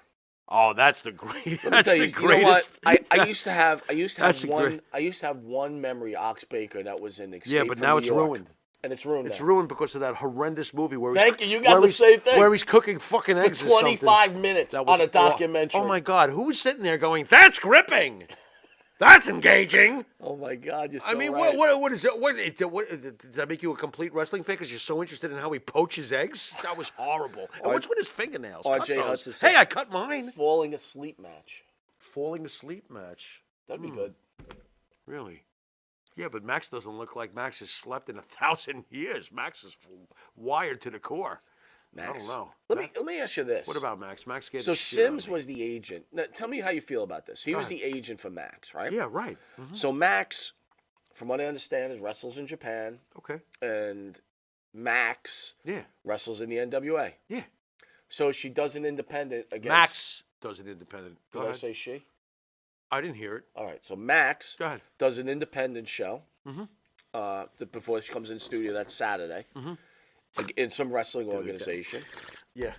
Oh, that's the great. Let me That's tell the you, you know what? greatest. I used to have That's one. great. I used to have one memory, Ox Baker, that was in Escape Yeah, but from now New it's York. ruined. And it's ruined. It's now. ruined because of that horrendous movie where Thank he's, you. You got where the he's- same thing. Where he's cooking fucking For eggs or something. 25 minutes That was on a documentary. Oh my God, who was sitting there going, "That's gripping, that's engaging"? Oh my God, you're so I mean, right. what is it? What does that make you a complete wrestling fan? Because you're so interested in how he poaches eggs? That was horrible. And what's with his fingernails? Cut R.J. those. Hudson says, Hey, I cut mine. Falling asleep match. Falling asleep match. That'd be good. Really? Yeah, but Max doesn't look like Max has slept in 1,000 years. Max is wired to the core. Max. I don't know. Let me ask you this. What about Max? Max gets So Sims was the agent. Now, tell me how you feel about this. He Go was ahead. the agent for Max, right? Yeah, right. Mhm. So Max, from what I understand, is wrestles in Japan, Okay. and Max Yeah. wrestles in the NWA. Yeah. So she does an independent against. Max does an independent. Go Did I ahead. say she? I didn't hear it. All right. So Max Go ahead. does an independent show. Mhm. Before she comes in studio that Saturday, Mhm. in some wrestling organization, Yeah.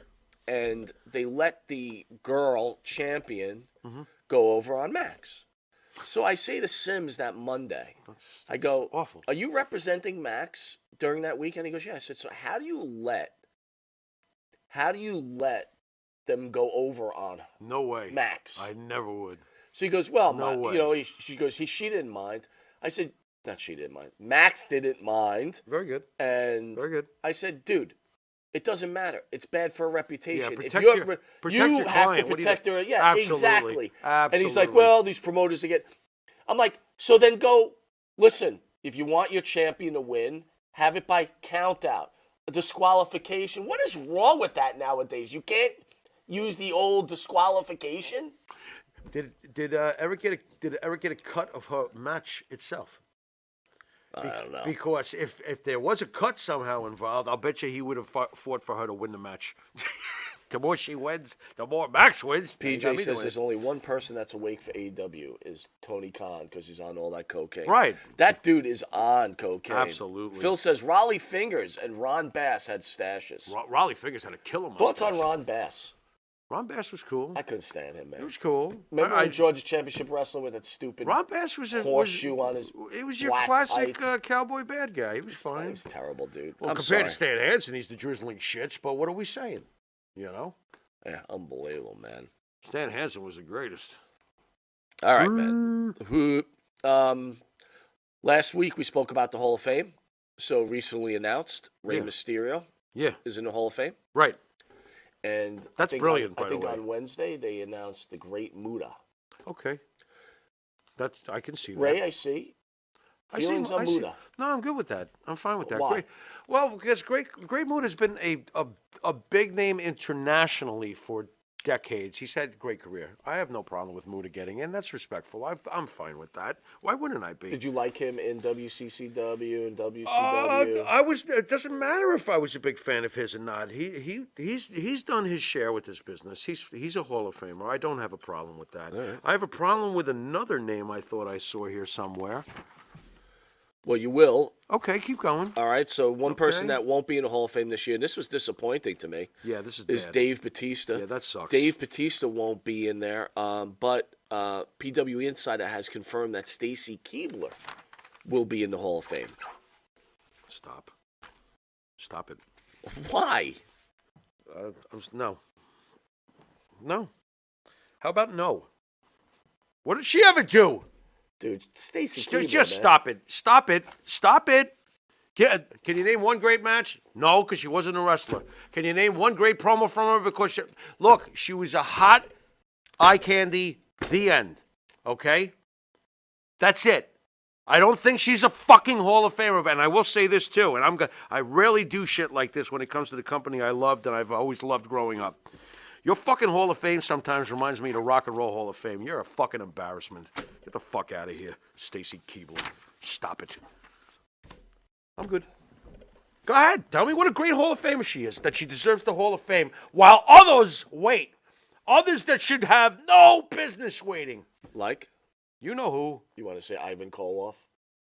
and they let the girl champion Mm-hmm. go over on Max. So I say to Sims that Monday, I go, awful. "Are you representing Max during that weekend?" He goes, "Yeah." I said, "So how do you let them go over on No way. Max?" I never would. So he goes, "Well, No way. she goes, she didn't mind." I said, "Not she didn't mind. Max didn't mind." Very good. And Very good. I said, "Dude, it doesn't matter. It's bad for a reputation. protect if you're, your- protect you your have client. to What do you protect do? her. Yeah, Absolutely. exactly." And he's like, Absolutely. "Well, these promoters get." I'm like, "So then go. Listen, if you want your champion to win, have it by count out, a disqualification. What is wrong with that nowadays? You can't use the old disqualification." Did Eric get a cut of her match itself? I don't know. Because if there was a cut somehow involved, I'll bet you he would have fought for her to win the match. The more she wins, the more Max wins. PJ Got me to says win. there's only one person that's awake for AEW is Tony Khan because he's on all that cocaine. Right. That dude is on cocaine. Absolutely. Phil says Raleigh Fingers and Ron Bass had stashes. Raleigh Fingers had a killer Thoughts mustache. on Ron Bass? Ron Bass was cool. I couldn't stand him, man. It was cool. Remember in Georgia Championship Wrestling with that stupid Ron Bass was a horseshoe on his It was your black classic tights? cowboy bad guy. He was He fine. was terrible, dude. Well, I'm compared to sorry. Stan Hansen, he's the drizzling shits. But what are we saying? You know, Yeah, unbelievable, man. Stan Hansen was the greatest. All right, man. Last week we spoke about the Hall of Fame. So recently announced, Rey Yeah. Mysterio Yeah. is in the Hall of Fame. Right. And That's brilliant, I by think the way. on Wednesday they announced the Great Muta. Okay. I can see that. Ray, I see. Feelings on Muta. No, I'm good with that. I'm fine with that. Why? Great. Well, because Great Muta has been a big name internationally for decades. He's had a great career. I have no problem with Muta getting in. That's respectful. I'm fine with that. Why wouldn't I be? Did you like him in WCCW and WCW? It doesn't matter if I was a big fan of his or not. He's done his share with this business. He's a Hall of Famer. I don't have a problem with that. Right. I have a problem with another name I thought I saw here somewhere. Well, you will. Okay, keep going. All right. So one person Okay. that won't be in the Hall of Fame this year, and this was disappointing to me, Yeah, this is bad. Dave Bautista. Yeah, that sucks. Dave Bautista won't be in there, but PW Insider has confirmed that Stacy Keibler will be in the Hall of Fame. Stop it. Why? No. How about no? What did she ever do? Dude, Stacy Keibler, Just man. stop it. Can you name one great match? No, because she wasn't a wrestler. Can you name one great promo from her? Because she was a hot eye candy. The end. Okay? That's it. I don't think she's a fucking Hall of Famer. And I will say this too, and I rarely do shit like this when it comes to the company I loved and I've always loved growing up. Your fucking Hall of Fame sometimes reminds me of the Rock and Roll Hall of Fame. You're a fucking embarrassment. Get the fuck out of here, Stacy Keibler. Stop it. I'm good. Go ahead. Tell me what a great Hall of Famer she is, that she deserves the Hall of Fame, while others wait. Others that should have no business waiting. Like? You know who. You want to say Ivan Koloff?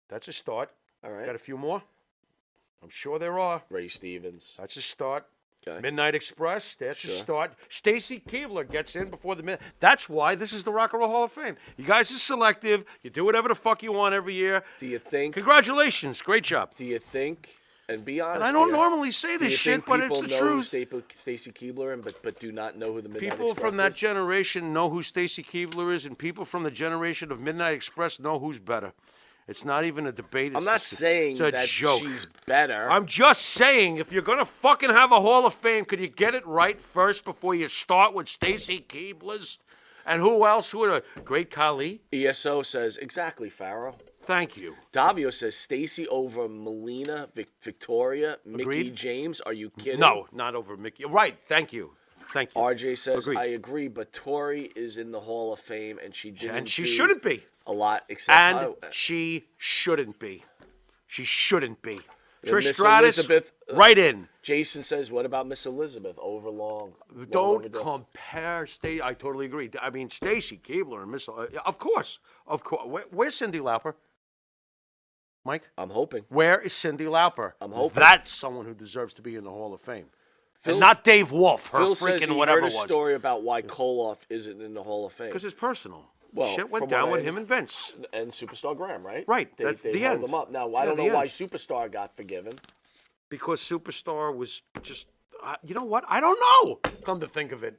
That's a start. All right. Got a few more? I'm sure there are. Ray Stevens. That's a start. Okay. Midnight Express, that's Sure. a start. Stacy Keibler gets in before the minute. That's why this is the Rock and Roll Hall of Fame. You guys are selective. You do whatever the fuck you want every year. Do you think? Congratulations. Great job. Do you think? And be honest. And I don't here, normally say do this you shit, think but it's people the know truth. Stacy Keibler, but do not know who the Midnight People Express from that is? generation know who Stacy Keibler is, and people from the generation of Midnight Express know who's better. It's not even a debate. I'm not saying it's a that joke. she's better. I'm just saying, if you're going to fucking have a Hall of Fame, could you get it right first before you start with Stacy Keibler's? And who else? Who are the great Khali? ESO says, exactly, Pharaoh. Thank you. Davio says, Stacy over Melina, Victoria, Mickey Agreed. James. Are you kidding? No, not over Mickey. Right, thank you. Thank you. RJ says, Agreed. I agree, but Tori is in the Hall of Fame, and she didn't And she do shouldn't be. a lot except And she shouldn't be. She shouldn't be. Trish Miss Stratus, Elizabeth, right in. Jason says, what about Miss Elizabeth? Long Don't overdue. compare Stacy. I totally agree. I mean, Stacy Keibler and Miss. Of course. Where's Cyndi Lauper? Mike? I'm hoping. Where is Cyndi Lauper? I'm hoping. That's someone who deserves to be in the Hall of Fame. Phil- And not Dave Wolf, her Phil says freaking he whatever heard a it was. story about why Koloff isn't in the Hall of Fame. Because it's personal. Well, Shit went from down what with I- him and Vince. And Superstar Graham, right? Right, They that's the held end. him up. Now, I Yeah, don't the know why end. Superstar got forgiven. Because Superstar was just, you know what? I don't know. Come to think of it.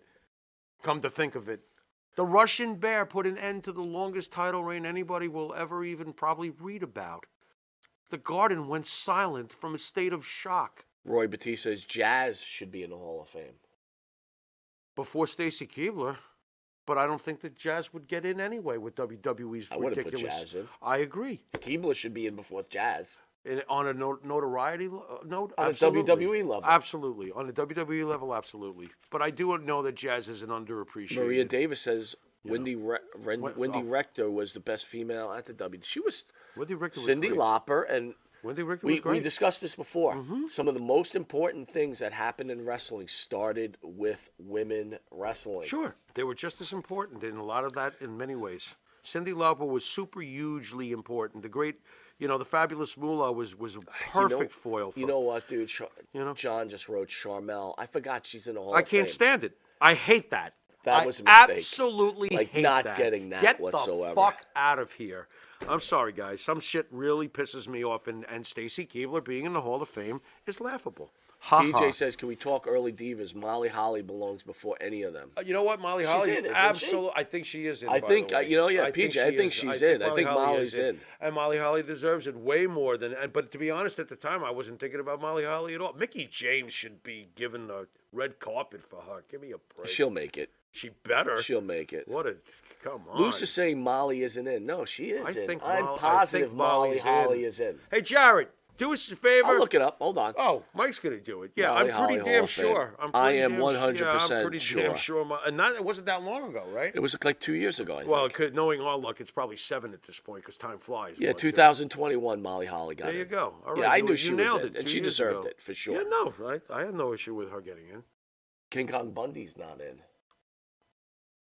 The Russian Bear put an end to the longest title reign anybody will ever even probably read about. The Garden went silent from a state of shock. Roy Batiste says Jazz should be in the Hall of Fame. Before Stacy Keibler, but I don't think that Jazz would get in anyway with WWE's I wouldn't ridiculous. put Jazz in. I agree. Keibler should be in before Jazz. On a notoriety note, On a absolutely. WWE level. Absolutely. On a WWE level, absolutely. But I do know that Jazz is an underappreciated. Maria Davis says Wendy oh. Rector was the best female at the W. She was Wendy Richter was Cindy great. Lauper, and Wendy Richter was we great. discussed this before. Some of the most important things that happened in wrestling started with women wrestling. Sure. They were just as important in a lot of that in many ways. Cindy Lauper was super hugely important. The great, the fabulous Moolah was a perfect foil for You know what, dude? know? John just wrote Charmel. I forgot she's in the Hall I of Fame. can't stand it. I hate that. That was a mistake. Absolutely Like, hate not that. getting that Get whatsoever. the fuck out of here. I'm sorry, guys. Some shit really pisses me off, and Stacy Keibler being in the Hall of Fame is laughable. Ha PJ ha. says, can we talk early divas? Molly Holly belongs before any of them. You know what, Molly She's Holly? in, isn't Absolutely. I think she is in. I by think, the way. you know, yeah, I think PJ, I she think is. she's in. I think Molly Holly Molly's is in. And Molly Holly deserves it way more than. But to be honest, at the time, I wasn't thinking about Molly Holly at all. Mickey James should be given the red carpet for her. Give me a break. She'll make it. She better. She'll make it. What a. Come on. Luce is saying Molly isn't in. No, she is in. I'm I positive think Molly Molly's Holly in. is in. Hey, Jared, do us a favor. I'll look it up. Hold on. Oh, Mike's gonna do it. Yeah, Molly I'm Holly pretty Hall damn of Fame. sure. I am pretty damn 100% I'm pretty sure. damn sure. And not, it wasn't that long ago, right? It was like 2 years ago, I think. Well, knowing our luck, it's probably 7 at this point because time flies. Yeah, But, 2021, Molly Holly got There in. you go. All right. Yeah, I you, knew you she nailed was in, it and 2 she years deserved ago. it, for sure. Yeah, no, right? I have no issue with her getting in. King Kong Bundy's not in.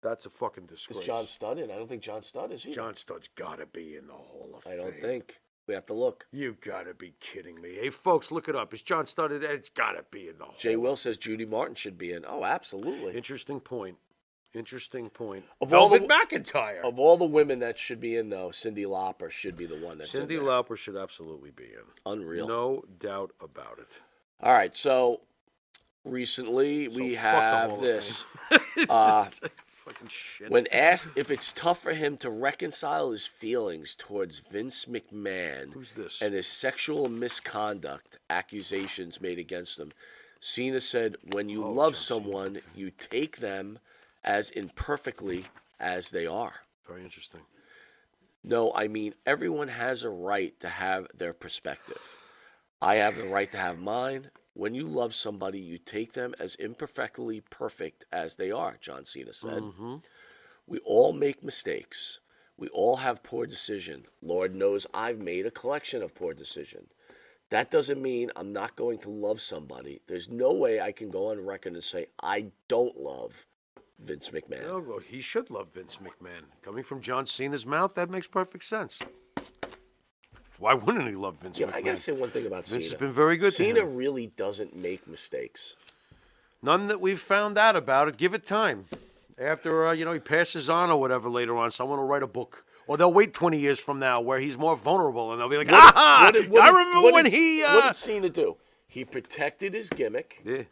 That's a fucking disgrace. Is John Studd in? I don't think John Studd is either. John Studd's got to be in the Hall of Fame. I don't think. We have to look. You got to be kidding me. Hey, folks, look it up. Is John Studd in? It's got to be in the Hall. Jay Will says Judy Martin should be in. Oh, absolutely. Interesting point. Interesting point. Of all Velvet the- McIntyre. Of all the women that should be in, though, Cyndi Lauper should be the one that's Cyndi in there. Lauper should absolutely be in. Unreal. No doubt about it. All right, so recently we fuck the Hall have of this. Fucking shit. When asked if it's tough for him to reconcile his feelings towards Vince McMahon Who's this? and his sexual misconduct accusations made against him, Cena said, when you love someone, you take them as imperfectly as they are. Very interesting. No, I mean, everyone has a right to have their perspective. I have the right to have mine. When you love somebody, you take them as imperfectly perfect as they are, John Cena said. Mm-hmm. We all make mistakes. We all have poor decision. Lord knows I've made a collection of poor decision. That doesn't mean I'm not going to love somebody. There's no way I can go on record and say I don't love Vince McMahon. No, well, he should love Vince McMahon. Coming from John Cena's mouth, that makes perfect sense. Why wouldn't he love Vince McMahon? I gotta say one thing about Vince Cena. has been very good to Cena him. really doesn't make mistakes. None that we've found out about it. Give it time. After, he passes on or whatever later on, someone will write a book. Or they'll wait 20 years from now where he's more vulnerable and they'll be like, I remember when he... What did Cena do? He protected his gimmick. Yeah.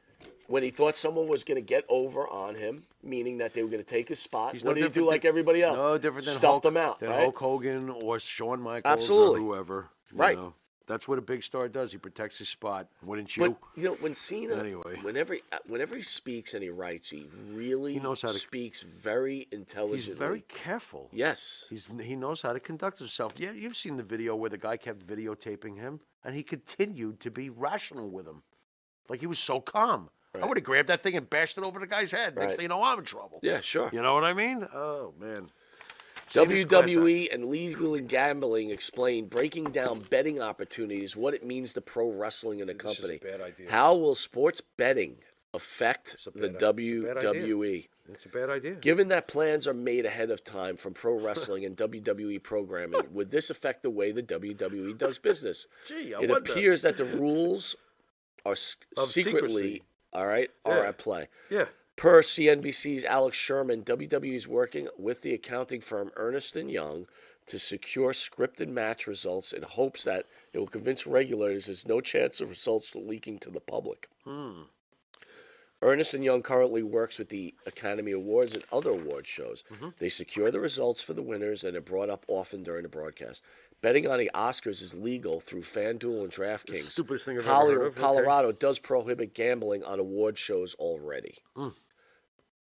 When he thought someone was going to get over on him, meaning that they were going to take his spot, He's what no did he do different like than- everybody else? No different than Stuffed them out, than right? Hulk Hogan or Shawn Michaels Absolutely. or whoever. Right. That's what a big star does. He protects his spot. Wouldn't you? But when Cena, Anyway. whenever he speaks and he writes, he really He knows how to- speaks very intelligently. He's very careful. Yes. He knows how to conduct himself. Yeah, you've seen the video where the guy kept videotaping him, and he continued to be rational with him. Like he was so calm. I Right. would have grabbed that thing and bashed it over the guy's head. Next Right. thing you know, I'm in trouble. Yeah, sure. You know what I mean? Oh, man. Cena's class act. WWE and legal and gambling explain breaking down betting opportunities, what it means to pro wrestling in the This is a company. bad idea. How will sports betting affect It's a the bad- it's a bad idea. WWE? It's a bad idea. Given that plans are made ahead of time from pro wrestling and WWE programming, would this affect the way the WWE does business? Gee, I It wonder. appears that the rules are Of secretly, secrecy. are Yeah. at play. Yeah. Per CNBC's Alex Sherman, WWE is working with the accounting firm Ernst & Young to secure scripted match results in hopes that it will convince regulators there's no chance of results leaking to the public. Ernst & Young currently works with the Academy Awards and other award shows. They secure the results for the winners and are brought up often during the broadcast. Betting on the Oscars is legal through FanDuel and DraftKings. Stupidest thing I've ever heard of. Okay. Colorado does prohibit gambling on award shows already.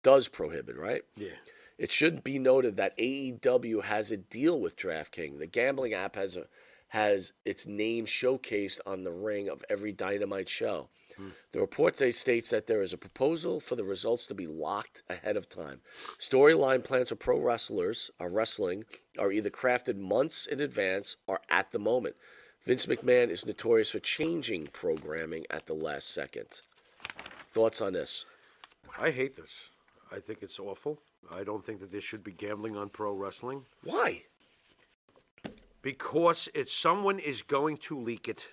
Does prohibit, right? Yeah. It should be noted that AEW has a deal with DraftKings. The gambling app has its name showcased on the ring of every Dynamite show. The report states that there is a proposal for the results to be locked ahead of time. Storyline plans for pro wrestling are either crafted months in advance or at the moment. Vince McMahon is notorious for changing programming at the last second. Thoughts on this? I hate this. I think it's awful. I don't think that there should be gambling on pro wrestling. Why? Because someone is going to leak it.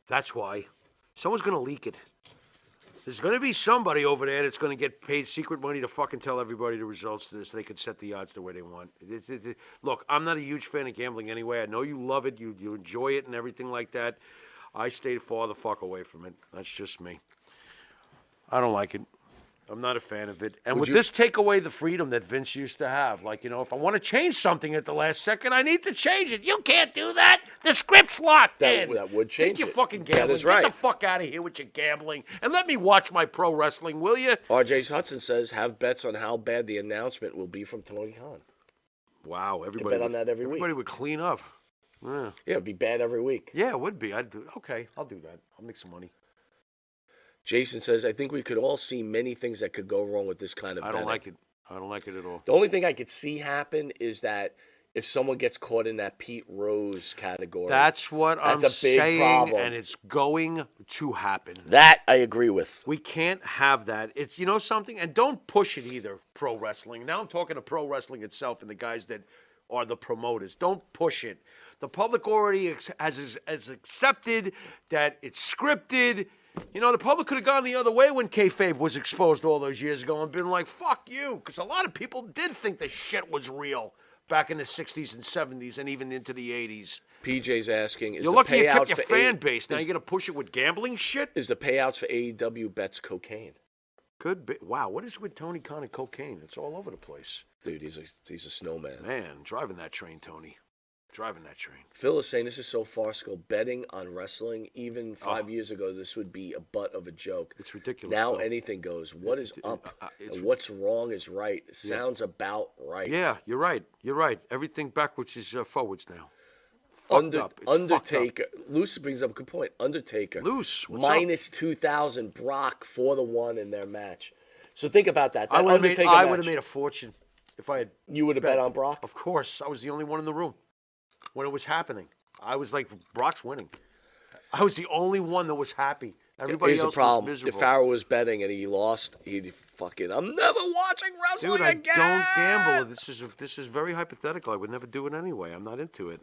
That's why. Someone's going to leak it. There's going to be somebody over there that's going to get paid secret money to fucking tell everybody the results to this. They could set the odds the way they want. Look, I'm not a huge fan of gambling anyway. I know you love it. You enjoy it and everything like that. I stay far the fuck away from it. That's just me. I don't like it. I'm not a fan of it. And Would with this, take away the freedom that Vince used to have. Like, if I want to change something at the last second, I need to change it. You can't do that. The script's locked in. That would change Take your it. fucking That gambling. is right. Get the fuck out of here with your gambling. And let me watch my pro wrestling, will you? RJ Hudson says, have bets on how bad the announcement will be from Tony Khan. Wow. Everybody bet on that every week. Everybody would clean up. Yeah, it'd be bad every week. Yeah, it would be. Okay, I'll do that. I'll make some money. Jason says, I think we could all see many things that could go wrong with this kind of I betting. don't like it. I don't like it at all. The only thing I could see happen is that if someone gets caught in that Pete Rose category. That's what I'm a big saying, problem. and it's going to happen. That I agree with. We can't have that. It's, something, and don't push it either, pro wrestling. Now I'm talking to pro wrestling itself and the guys that are the promoters. Don't push it. The public already has accepted that it's scripted. The public could have gone the other way when kayfabe was exposed all those years ago and been like, fuck you. Because a lot of people did think the shit was real back in the 60s and 70s and even into the 80s. PJ's asking, is You're the lucky you payout kept your for fan base. Now you're going to push it with gambling shit? Is the payouts for AEW bets cocaine? Could be. Wow, what is with Tony Khan and cocaine? It's all over the place. Dude, he's a snowman. Man, driving that train, Tony. Driving that train. Phil is saying this is so farcical. Betting on wrestling, even 5 years ago, this would be a butt of a joke. It's ridiculous. Now Phil. anything goes. What is up? And what's wrong is right. It sounds about right. Yeah, you're right. You're right. Everything backwards is forwards now. Fucked up. It's Undertaker. fucked up. Luce brings up a good point. Undertaker. Luce, what's minus 2,000. Brock 4-1 in their match. So think about that. I would have match, made a fortune if I had. You would have bet on Brock? Of course. I was the only one in the room when it was happening. I was like, Brock's winning. I was the only one that was happy. Everybody Here's else the problem. was miserable. If Pharaoh was betting and he lost, he'd fucking, I'm never watching wrestling Dude, again. don't gamble. This is very hypothetical. I would never do it anyway. I'm not into it.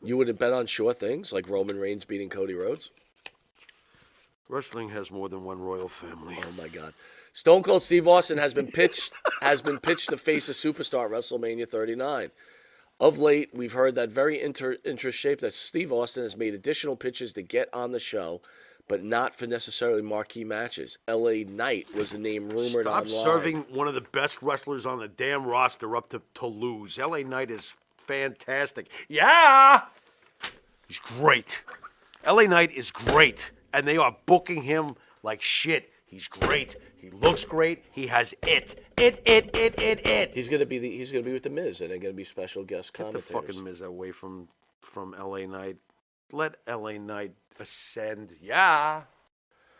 You would have bet on sure things like Roman Reigns beating Cody Rhodes? Wrestling has more than one royal family. Oh my God. Stone Cold Steve Austin has been pitched to face a superstar at WrestleMania 39. Of late, we've heard that very interest shape that Steve Austin has made additional pitches to get on the show, but not for necessarily marquee matches. LA Knight was the name rumored Stop online. serving one of the best wrestlers on the damn roster up to lose. LA Knight is fantastic. Yeah! He's great. LA Knight is great. And they are booking him like shit. He's great. He looks great. He has it. He's gonna be with the Miz, and they're gonna be special guest Get the commentators. fucking Miz away from LA Knight. Let LA Knight ascend. Yeah.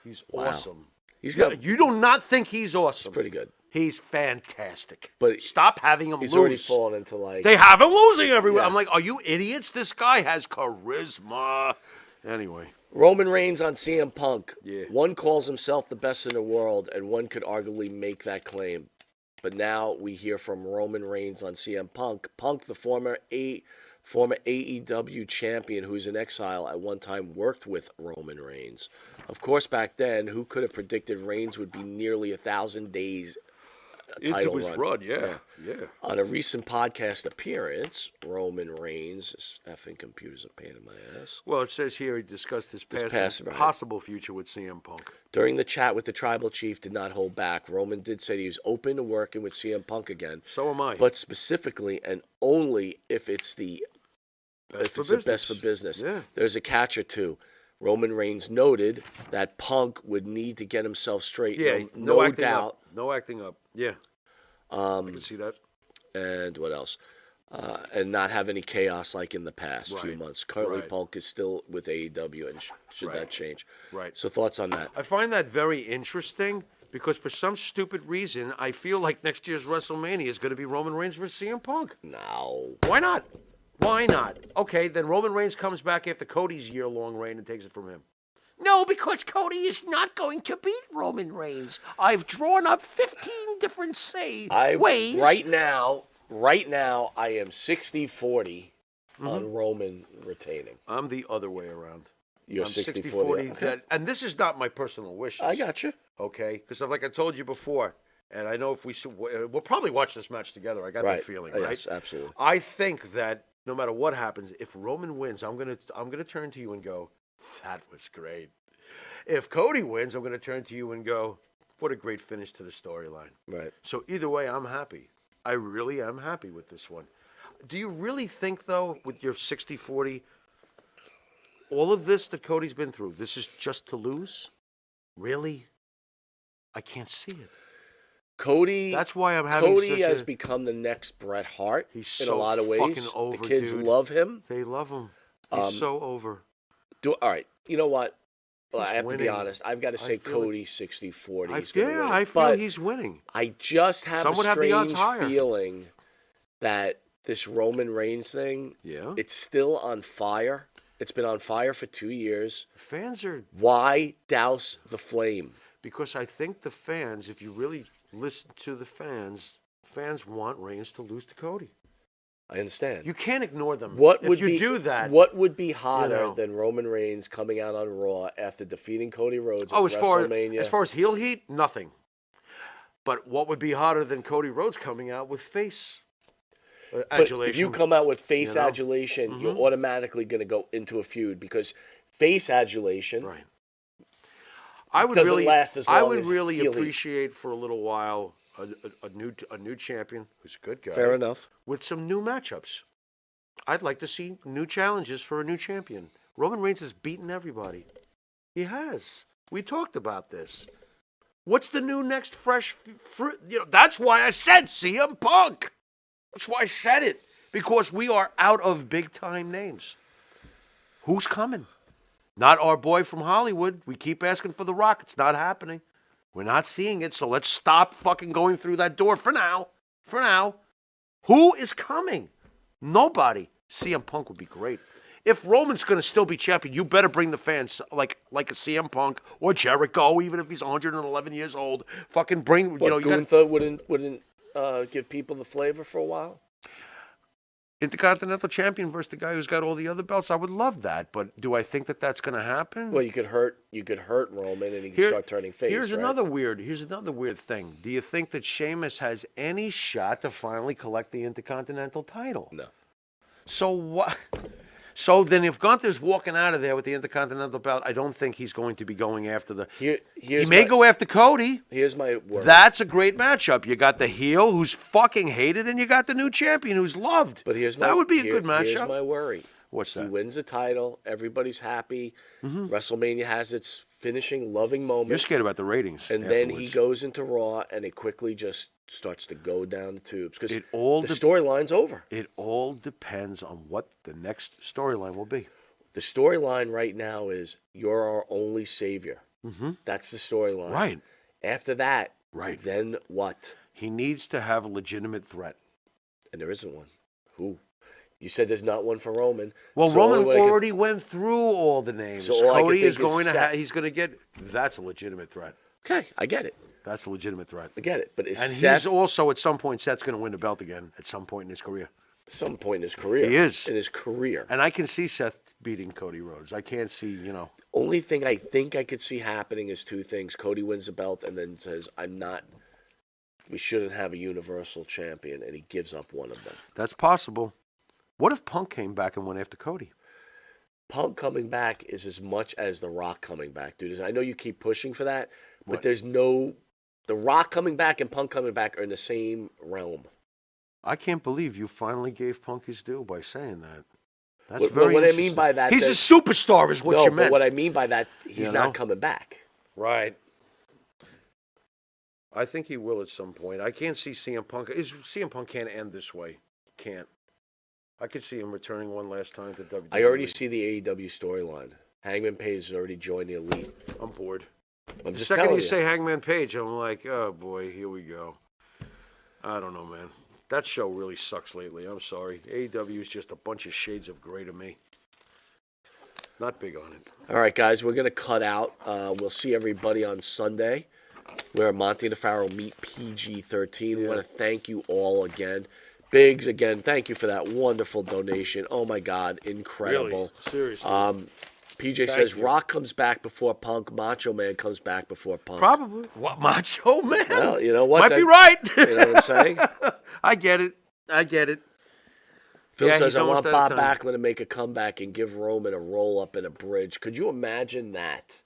He's awesome. You do not think he's awesome. He's pretty good. He's fantastic. But stop having him he's lose. already fallen into like They have him losing everywhere. Yeah. I'm like, are you idiots? This guy has charisma. Anyway. Roman Reigns on CM Punk. Yeah. One calls himself the best in the world, and one could arguably make that claim. But now we hear from Roman Reigns on CM Punk. Punk, the former AEW champion who's in exile, at one time worked with Roman Reigns. Of course, back then, who could have predicted Reigns would be nearly 1,000 days title Into his run, yeah. On a recent podcast appearance, Roman Reigns, this effing computer's a pain in my ass. Well, it says here he discussed his past and right. possible future with CM Punk. During the chat with the tribal chief, did not hold back. Roman did say he was open to working with CM Punk again. So am I. But specifically and only if it's the best for business. Yeah. There's a catch or two. Roman Reigns noted that Punk would need to get himself straight. Yeah, no acting doubt. Up. No acting up. Yeah. I can see that. And what else? And not have any chaos like in the past few Right. months. Currently, Right. Punk is still with AEW, and should Right. that change? Right. So thoughts on that? I find that very interesting because for some stupid reason, I feel like next year's WrestleMania is going to be Roman Reigns versus CM Punk. No. Why not? Why not? Okay, then Roman Reigns comes back after Cody's year-long reign and takes it from him. No, because Cody is not going to beat Roman Reigns. I've drawn up 15 different ways. Right now, I am 60-40 on Roman retaining. I'm the other way around. You're I'm 60-40. Okay. And this is not my personal wishes. I got you. Okay? Because like I told you before, and I know if we'll probably watch this match together. I got that feeling, right? Yes, absolutely. I think that no matter what happens, if Roman wins, I'm gonna turn to you and go, that was great. If Cody wins, I'm gonna turn to you and go, What a great finish to the storyline. Right. So either way, I'm happy. I really am happy with this one. Do you really think, though, with your 60-40, all of this that Cody's been through, this is just to lose? Really? I can't see it. Cody. That's why I'm having Cody has become the next Bret Hart He's in so a lot of ways. fucking over, the kids dude. love him. They love him. He's so over. All right. You know what? Well, I He's have to be winning. honest. I've got to say feel it. Cody 60-40. I He's gonna win. I feel But he's winning. I just have Some a would have the odds strange higher. feeling that this Roman Reigns thing, Yeah. it's still on fire. It's been on fire for 2 years. Fans are, Why douse the flame? because I think the fans, if you really listen to the fans want Reigns to lose to Cody. I understand. You can't ignore them. What if would you be, do that? What would be hotter know. than Roman Reigns coming out on Raw after defeating Cody Rhodes at Oh, WrestleMania? as far as heel heat, nothing. But what would be hotter than Cody Rhodes coming out with face But adulation? if you come out with face you know? adulation, you're automatically going to go into a feud because face adulation Right. I would doesn't really, last as I long would as really heel heat. appreciate for a little while a new champion who's a good guy. Fair enough. With some new matchups. I'd like to see new challenges for a new champion. Roman Reigns has beaten everybody. He has. We talked about this. What's the new next fresh fruit? You know, that's why I said CM Punk. That's why I said it. Because we are out of big time names. Who's coming? Not our boy from Hollywood. We keep asking for The Rock. It's not happening. We're not seeing it, so let's stop fucking going through that door for now. For now. Who is coming? Nobody. CM Punk would be great. If Roman's going to still be champion, you better bring the fans like a CM Punk or Jericho, even if he's 111 years old. Fucking bring, What, you know, you got Gunther wouldn't give people the flavor for a while? Intercontinental champion versus the guy who's got all the other belts. I would love that, but do I think that that's going to happen? Well, you could hurt Roman and he could start turning face. Here's right? another weird thing. Do you think that Sheamus has any shot to finally collect the Intercontinental title? No. So what? So then, if Gunther's walking out of there with the Intercontinental belt, I don't think he's going to be going after the. He may go after Cody. Here's my worry. That's a great matchup. You got the heel who's fucking hated, and you got the new champion who's loved. But that would be a good matchup. Here's my worry. What's that? He wins the title. Everybody's happy. WrestleMania has its finishing loving moment. You're scared about the ratings. And then he goes into Raw, and it quickly just starts to go down the tubes because the storyline's over. It all depends on what the next storyline will be. The storyline right now is you're our only savior. That's the storyline. Right. After that, Right. then what? He needs to have a legitimate threat. And there isn't one. Who? You said there's not one for Roman. Well, So Roman only way I could- already went through all the names. So all I could Cody is think is going to Seth. he's going to get. That's a legitimate threat. Okay, I get it. That's a legitimate threat. I get it. But is And Seth, he's also at some point Seth's going to win the belt again at some point in his career. some point in his career. He is. In his career. And I can see Seth beating Cody Rhodes. I can't see, Only thing I think I could see happening is two things. Cody wins the belt and then says, we shouldn't have a universal champion, and he gives up one of them. That's possible. What if Punk came back and went after Cody? Punk coming back is as much as The Rock coming back, dude. I know you keep pushing for that, but What? there's no... The Rock coming back and Punk coming back are in the same realm. I can't believe you finally gave Punk his due by saying that. That's What- very what I mean interesting. by that- He's that- a superstar is what no, you meant. but what I mean by that, he's You know? not coming back. Right. I think he will at some point. I can't see CM Punk. CM Punk can't end this way. Can't. I could see him returning one last time to WWE. I already see the AEW storyline. Hangman Page has already joined the Elite. I'm bored. I'm The just second telling you say Hangman Page, I'm like, oh boy, here we go. I don't know, man. That show really sucks lately. I'm sorry. AEW is just a bunch of shades of gray to me. Not big on it. All right, guys, we're going to cut out. We'll see everybody on Sunday where Monte and the Pharaoh meet PG-13. We want to thank you all again. Biggs, again, thank you for that wonderful donation. Oh, my God, incredible. Really? Seriously. PJ says Rock comes back before Punk. Macho Man comes back before Punk. Probably. What, Macho Man? Well, you know what? Might be right. You know what I'm saying? I get it. Phil Yeah, says, he's I want almost Bob out of time. Backlund to make a comeback and give Roman a roll-up in a bridge. Could you imagine that?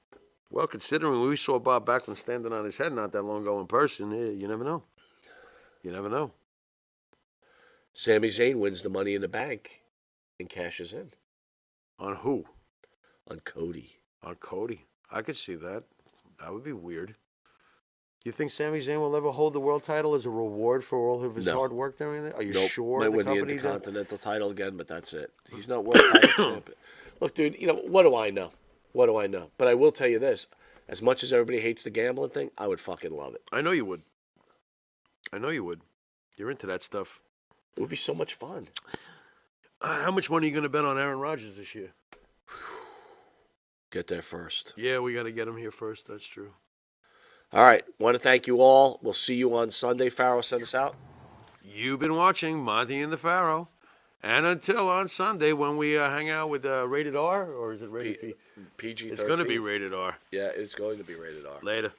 Well, considering we saw Bob Backlund standing on his head not that long ago in person, you never know. You never know. Sami Zayn wins the Money in the Bank and cashes in. On who? On Cody. On Cody. I could see that. That would be weird. Do you think Sami Zayn will ever hold the world title as a reward for all of his hard work during it? Are you sure? Might the win the company's Intercontinental title again, but that's it. He's not world title champion. Look, dude, what do I know? What do I know? But I will tell you this. As much as everybody hates the gambling thing, I would fucking love it. I know you would. I know you would. You're into that stuff. It would be so much fun. How much money are you going to bet on Aaron Rodgers this year? Get there first. Yeah, we got to get him here first. That's true. All right. Want to thank you all. We'll see you on Sunday. Pharaoh, send us out. You've been watching Monte and the Pharaoh. And until on Sunday when we hang out with Rated R, or is it Rated P? PG-13. It's going to be Rated R. Yeah, it's going to be Rated R. Later.